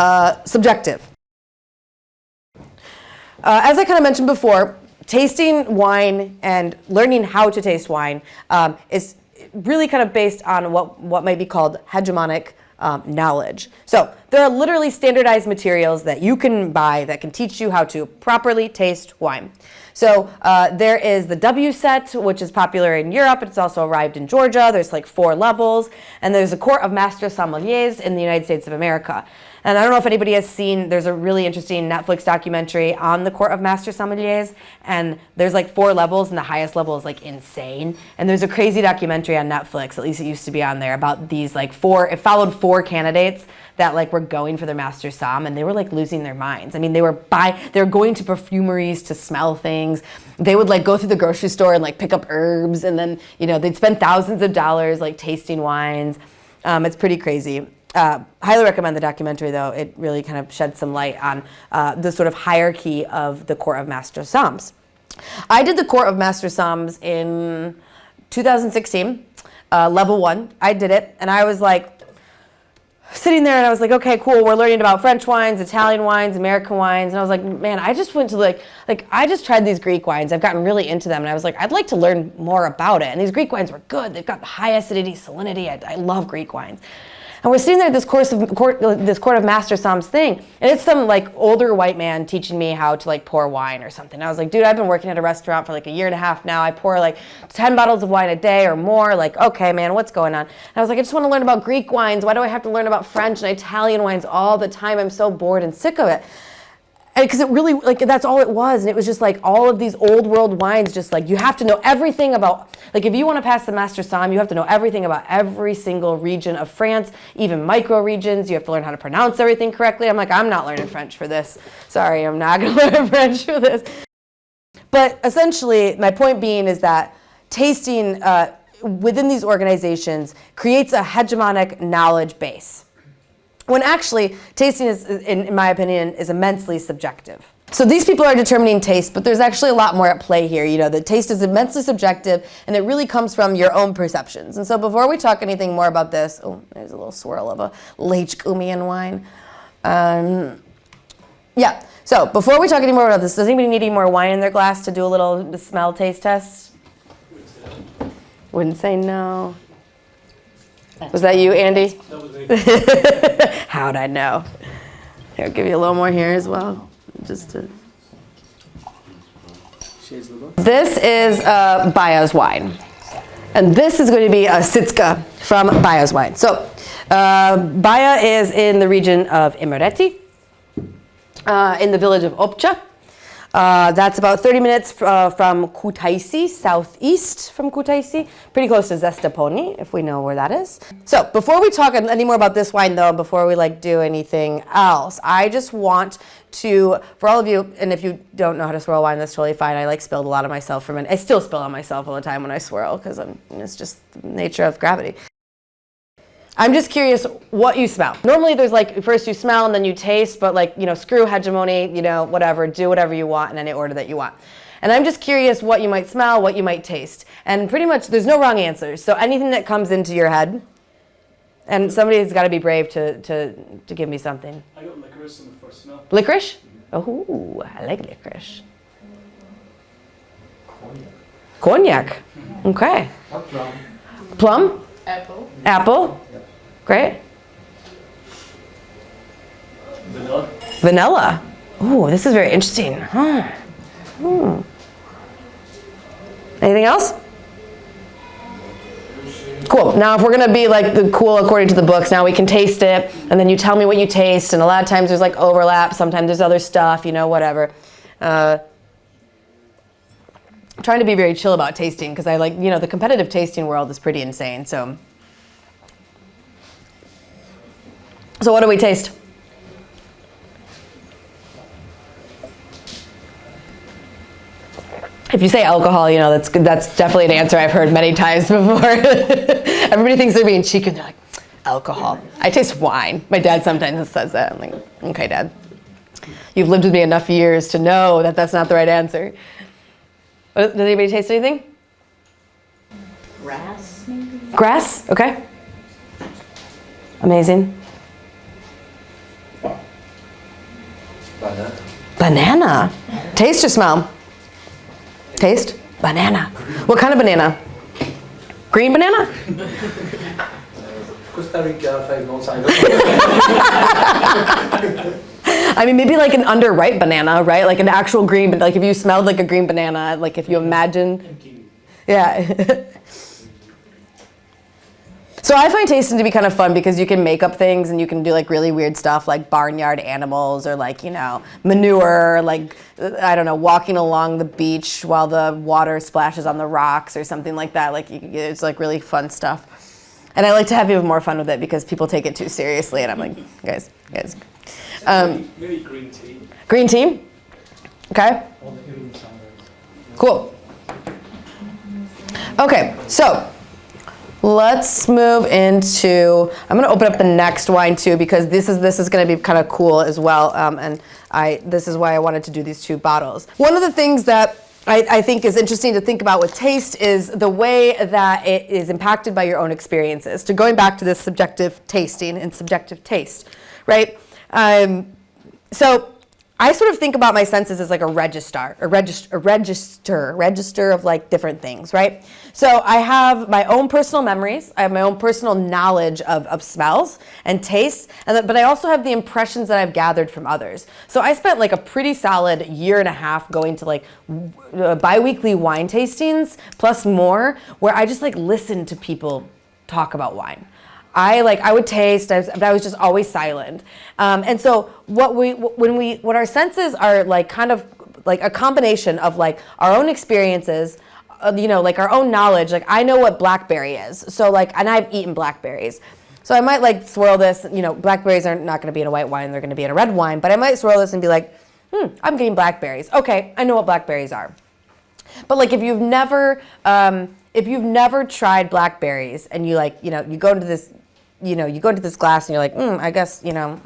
subjective? As I kind of mentioned before, tasting wine and learning how to taste wine is really kind of based on what might be called hegemonic knowledge. So there are literally standardized materials that you can buy that can teach you how to properly taste wine. So there is the W set, which is popular in Europe. It's also arrived in Georgia. There's like 4 levels. And there's a Court of Master Sommeliers in the United States of America. And I don't know if anybody has seen, there's a really interesting Netflix documentary on the Court of Master Sommeliers. And there's like 4 levels, and the highest level is like insane. And there's a crazy documentary on Netflix, at least it used to be on there, about these like it followed 4 candidates that like were going for their Master Somm, and they were like losing their minds. I mean, they were going to perfumeries to smell things. They would like go through the grocery store and like pick up herbs, and then, you know, they'd spend thousands of dollars like tasting wines. It's pretty crazy. Highly recommend the documentary, though. It really kind of sheds some light on the sort of hierarchy of the Court of Master Somms. I did the Court of Master Somms in 2016, level 1. I did it, and I was like sitting there, and I was like, okay, cool. We're learning about French wines, Italian wines, American wines, and I was like, man, I just went to like I just tried these Greek wines. I've gotten really into them, and I was like, I'd like to learn more about it. And these Greek wines were good. They've got high acidity, salinity. I love Greek wines. And we're sitting there at this Court of Master Somms thing, and it's some like older white man teaching me how to like pour wine or something. I was like, dude, I've been working at a restaurant for like a year and a half now. I pour like 10 bottles of wine a day or more. Like, okay, man, what's going on? And I was like, I just want to learn about Greek wines. Why do I have to learn about French and Italian wines all the time? I'm so bored and sick of it. Because it really, like, that's all it was. And it was just like all of these old world wines, just like you have to know everything about, like if you want to pass the Master Somm, you have to know everything about every single region of France, even micro regions. You have to learn how to pronounce everything correctly. I'm like, I'm not learning French for this. Sorry, I'm not going to learn French for this. But essentially, my point being is that tasting within these organizations creates a hegemonic knowledge base, when actually tasting is, in my opinion, is immensely subjective. So these people are determining taste, but there's actually a lot more at play here. You know, the taste is immensely subjective, and it really comes from your own perceptions. And so before we talk anything more about this, oh, there's a little swirl of a Lechkumian wine. Yeah, so before we talk any more about this, does anybody need any more wine in their glass to do a little smell taste test? Wouldn't say no. Was that you, Andy? That was me. How'd I know? Here, I'll give you a little more here as well. Just to... This is Baya's wine. And this is going to be a Sitska from Baya's wine. So Baya is in the region of Imereti, in the village of Opcha. That's about 30 minutes from Kutaisi, southeast from Kutaisi, pretty close to Zestaponi, if we know where that is. So before we talk any more about this wine, though, before we like do anything else, I just want to, for all of you, and if you don't know how to swirl wine, that's totally fine. I like spilled a lot of myself from it. I still spill on myself all the time when I swirl because it's just the nature of gravity. I'm just curious what you smell. Normally there's like, first you smell and then you taste, but like, you know, screw hegemony, you know, whatever, do whatever you want in any order that you want. And I'm just curious what you might smell, what you might taste. And pretty much there's no wrong answers. So anything that comes into your head, and somebody's got to be brave to give me something. I got licorice in the first smell. Licorice? Oh, I like licorice. Cognac. Okay. Plum. Plum? Apple. Apple? Great. Vanilla. Vanilla. Ooh, this is very interesting. Huh. Anything else? Cool. Now if we're gonna be like the cool according to the books, now we can taste it, and then you tell me what you taste, and a lot of times there's like overlap, sometimes there's other stuff, you know, whatever. I'm trying to be very chill about tasting because I like, you know, the competitive tasting world is pretty insane, so. So what do we taste? If you say alcohol, you know, that's definitely an answer I've heard many times before. Everybody thinks they're being cheeky and they're like, alcohol. I taste wine. My dad sometimes says that. I'm like, okay, Dad. You've lived with me enough years to know that that's not the right answer. Does anybody taste anything? Grass, maybe? Grass? Okay. Amazing. Banana. Banana. Taste or smell? Taste? Banana. What kind of banana? Green banana? Costa Rica, 5 months, I don't I mean, maybe like an underripe banana, right? Like an actual green, but like if you smelled like a green banana, like if you imagine. Yeah. So I find tasting to be kind of fun because you can make up things and you can do like really weird stuff like barnyard animals or like, you know, manure, like, I don't know, walking along the beach while the water splashes on the rocks or something like that. Like it's like really fun stuff. And I like to have even more fun with it because people take it too seriously and I'm like, guys. Maybe green tea. Green tea? Okay. Cool. Okay, so let's move into, I'm gonna open up the next wine too because this is gonna be kind of cool as well. And this is why I wanted to do these 2 bottles. One of the things that I think is interesting to think about with taste is the way that it is impacted by your own experiences. So going back to this subjective tasting and subjective taste, right? So I sort of think about my senses as like a register of like different things, right? So I have my own personal memories, I have my own personal knowledge of smells and tastes, but I also have the impressions that I've gathered from others. So I spent like a pretty solid 1.5 years going to like bi-weekly wine tastings plus more, where I just like listened to people talk about wine. I would taste, but I was just always silent. And so what our senses are like kind of like a combination of like our own experiences, you know, like our own knowledge. Like I know what blackberry is. So like, and I've eaten blackberries. So I might like swirl this, you know, blackberries are not going to be in a white wine, they're going to be in a red wine, but I might swirl this and be like, I'm getting blackberries. Okay, I know what blackberries are. But like if you've never tried blackberries and you like, you know, you go into this glass and you're like, I guess, you know,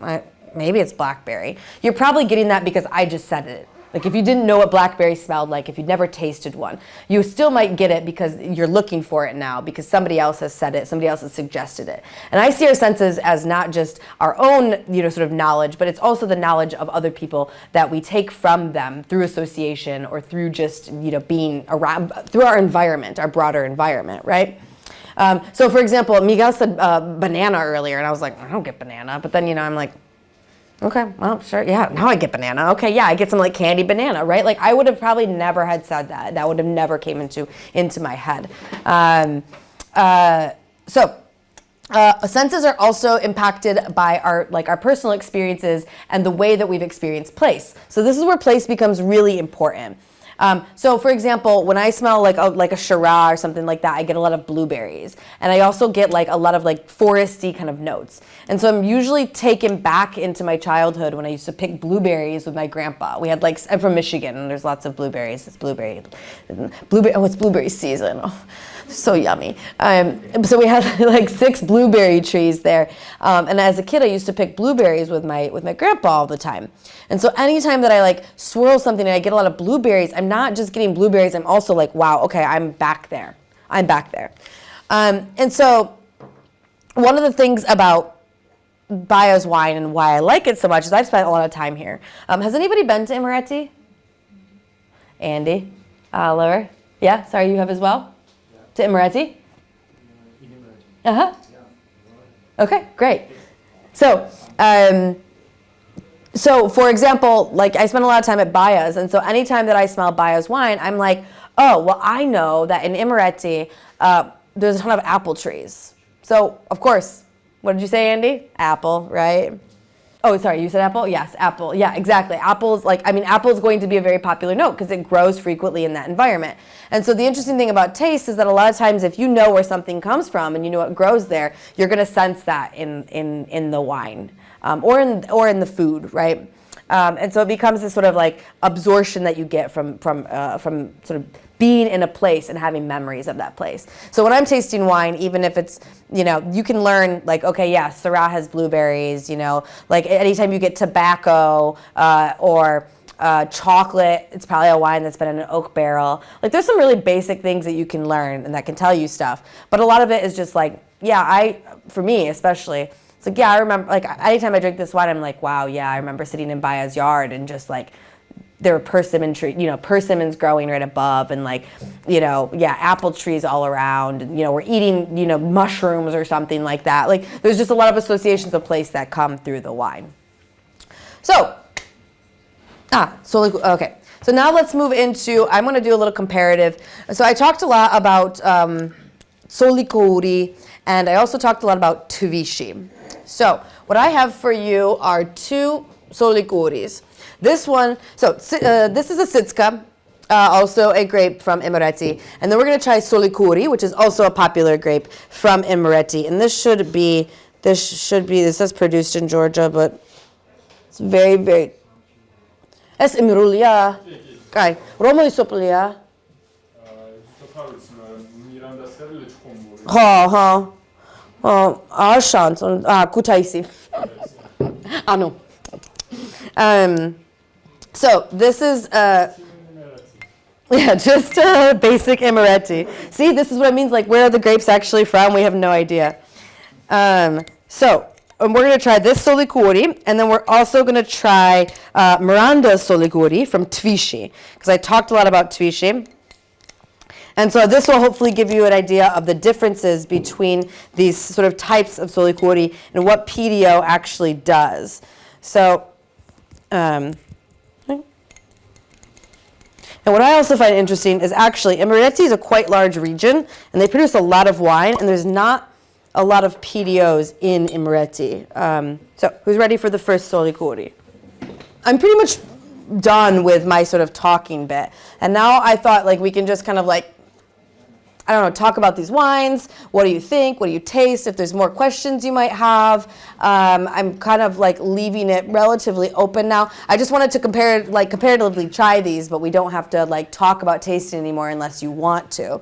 maybe it's blackberry. You're probably getting that because I just said it. Like if you didn't know what blackberry smelled like, if you'd never tasted one, you still might get it because you're looking for it now because somebody else has said it, somebody else has suggested it. And I see our senses as not just our own, you know, sort of knowledge, but it's also the knowledge of other people that we take from them through association or through just, you know, being around, through our environment, our broader environment, right? So for example, Miguel said banana earlier, and I was like, I don't get banana. But then, you know, I'm like, okay, well, sure, yeah, now I get banana. Okay, yeah, I get some like candy banana, right? Like I would have probably never had said that. That would have never came into my head. Senses are also impacted by our personal experiences and the way that we've experienced place. So this is where place becomes really important. So for example, when I smell like a Shiraz or something like that, I get a lot of blueberries. And I also get like a lot of like foresty kind of notes. And so I'm usually taken back into my childhood when I used to pick blueberries with my grandpa. We had like, I'm from Michigan and there's lots of blueberries. It's blueberry, it's blueberry season. Oh, so yummy. So we had like 6 blueberry trees there. And as a kid, I used to pick blueberries with my grandpa all the time. And so anytime that I like swirl something and I get a lot of blueberries, I'm not just getting blueberries, I'm also like, wow, okay, I'm back there. And so one of the things about Baya's wine and why I like it so much is I've spent a lot of time here. Has anybody been to Imereti? Andy? Oliver? Yeah, sorry, you have as well? Yeah. To Imereti? Uh-huh. Yeah. Okay, great. So for example, like I spend a lot of time at Baya's, and so anytime that I smell Baya's wine, I'm like, oh, well, I know that in Imereti, there's a ton of apple trees. So of course, what did you say, Andy? Apple, right? Oh, sorry, you said apple? Yes, apple. Yeah, exactly. Apple is going to be a very popular note because it grows frequently in that environment. And so the interesting thing about taste is that a lot of times if you know where something comes from and you know what grows there, you're going to sense that in the wine or in the food, right? And so it becomes this sort of like absorption that you get from sort of being in a place and having memories of that place. So when I'm tasting wine, even if it's, you can learn like, okay, yeah, Syrah has blueberries, like anytime you get tobacco or chocolate, it's probably a wine that's been in an oak barrel. Like there's some really basic things that you can learn and that can tell you stuff. But a lot of it is just like, for me especially, it's like, I remember, like anytime I drink this wine, I'm like, wow, I remember sitting in Baya's yard and just like, there were persimmon tree, persimmons growing right above, and like, apple trees all around, and we're eating, mushrooms or something like that. Like there's just a lot of associations of place that come through the wine. So now let's move into, I'm going to do a little comparative. So I talked a lot about solikuri, and I also talked a lot about tvishi. So what I have for you are two solikuris. This one, this is a sitska, also a grape from Imereti. And then we're going to try solikuri, which is also a popular grape from Imereti. And this says produced in Georgia, but it's very, very, es imirulia. Kaj, Romo isoplia. Arshant, kutaisi. Ano. So this is just basic Imereti. See, this is what it means. Like, where are the grapes actually from? We have no idea. So we're going to try this solikuri, and then we're also going to try Miranda solikuri from Tvishi, because I talked a lot about Tvishi. And so this will hopefully give you an idea of the differences between these sort of types of solikuri and what PDO actually does. So, and what I also find interesting is actually Imereti is a quite large region, and they produce a lot of wine, and there's not a lot of PDOs in Imereti. So who's ready for the first solikuri? I'm pretty much done with my sort of talking bit, and now I thought like we can just kind of like, I don't know, talk about these wines. What do you think? What do you taste? If there's more questions you might have. I'm kind of like leaving it relatively open now. I just wanted to comparatively try these, but we don't have to like talk about tasting anymore unless you want to.